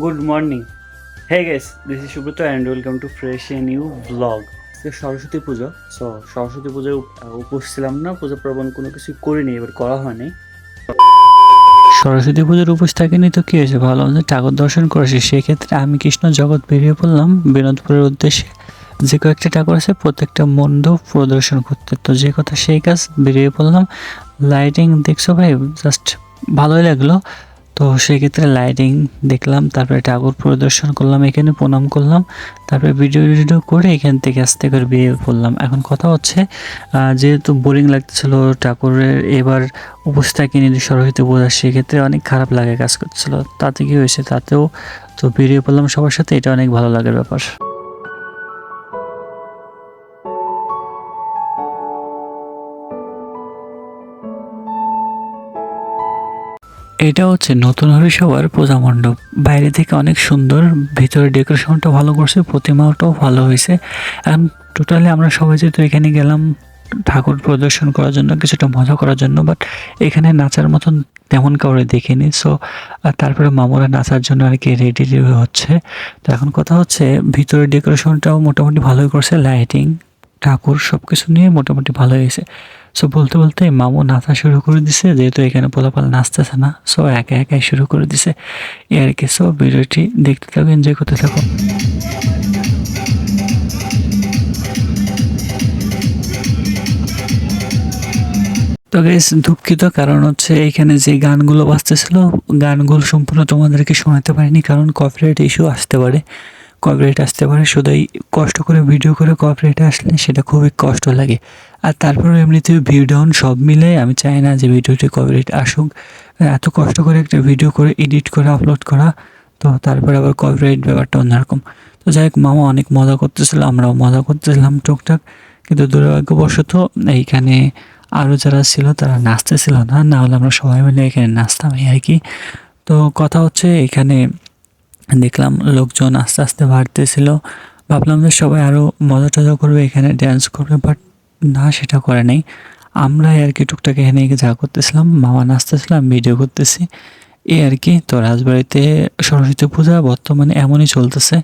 Good morning. Hey guys, this is Subroto and welcome to fresh a new vlog. আজকে সরস্বতী পুজো। সরস্বতী পুজোয় উপোস ছিলাম না, পুজো প্রবণ কোনো কিছু করিনি, এবার করা হয়নি। সরস্বতী পুজোর উপোস থাকেনি তো কি হয়েছে, ভালো আমাদের ঠাকুর দর্শন করেছি। সেক্ষেত্রে আমি কৃষ্ণ জগৎ বেরিয়ে পড়লাম বিনোদপুরের উদ্দেশ্যে। যে কয়েকটা ঠাকুর আছে প্রত্যেকটা মণ্ডপ পরিদর্শন করতে, তো যে কথা সেই কাজ, বেরিয়ে পড়লাম। লাইটিং দেখছো ভাই, জাস্ট ভালোই লাগলো। তো সেক্ষেত্রে লাইটিং দেখলাম, তারপরে ঠাকুর পরিদর্শন করলাম, এখানে প্রণাম করলাম, তারপরে ভিডিও করে এখান থেকে আস্তে করে বেরিয়ে পড়লাম। এখন কথা হচ্ছে, যেহেতু বোরিং লাগছিল ঠাকুরের এবার উপোস থাকিনি সরস্বতী পূজা, সেক্ষেত্রে অনেক খারাপ লাগে কাজ করছিল। তাতে কি হয়েছে, তাতেও তো বেরিয়ে পড়লাম সবার সাথে, এটা অনেক ভালো লাগার ব্যাপার। এটা হচ্ছে নতুন হরিসভার পূজা মণ্ডপ। বাইরে থেকে অনেক সুন্দর, ভিতরে ডেকোরেশনটা ভালো করছে, প্রতিমাটাও ভালো হয়েছে। এখন টোটালি আমরা সবাই যেহেতু এখানে গেলাম ঠাকুর প্রদর্শন করার জন্য, কিছুটা মজা করার জন্য, বাট এখানে নাচার মতন তেমন কাউরে দেখিনি। সো তারপরে মামুরা নাচার জন্য আর কি রেডি হচ্ছে। তো এখন কথা হচ্ছে, ভিতরে ডেকোরেশনটাও মোটামুটি ভালোই করছে, লাইটিং ঠাকুর সব কিছু নিয়ে মোটামুটি ভালো হয়েছে। সো বলতে বলতে মামু নাচা শুরু করে দিছে, যেহেতু এখানে পোলাপাল নাচতেছে না, সো একা একাই শুরু করে দিছে এই আর কি। সো ভিডিওটি দেখতে থাকো, এনজয় করতে থাকো। তো গাইস দুঃখিত, কারণ হচ্ছে এখানে যে গানগুলো বাজতেছিল, গানগুলো সম্পূর্ণ তোমাদেরকে শোনাতে পারিনি, কারণ কপিরাইট ইস্যু আসতে পারে। শুধুই কষ্ট করে ভিডিও করে কপিরাইট আসলে সেটা খুবই কষ্ট লাগে। আর তারপরে এমনিতে ভিউ ডাউন সব মিলে আমি চাই না যে ভিডিওটি কপিরাইট আসুক। এত কষ্ট করে একটা ভিডিও করে এডিট করে আপলোড করা, তো তারপরে আবার কপিরাইট ব্যাপারটা অন্যরকম। তো যাই হোক, মামা অনেক মজা করতেছিল, আমরাও মজা করতেছিলাম টুকটাক। কিন্তু দুর্ভাগ্যবশত এইখানে আরও যারা ছিল তারা নাচতেছিল না, না হলে আমরা সবাই মিলে এখানে নাচতাম এই আর কি। তো কথা হচ্ছে, এখানে দেখলাম লোকজন আস্তে আস্তে বাড়তেছিল, ভাবলাম যে সবাই আরও মজা টজা করবে, এখানে ড্যান্স করবে, বাট না, সেটা করে নাই। আমরা আর কি টুকটাক এখানে যা করতেছিলাম, মামা নাচতেছিলাম, ভিডিও করতেছি এই আর কি। তো রাজবাড়িতে সরস্বতী পূজা বর্তমানে এমনই চলতেছে।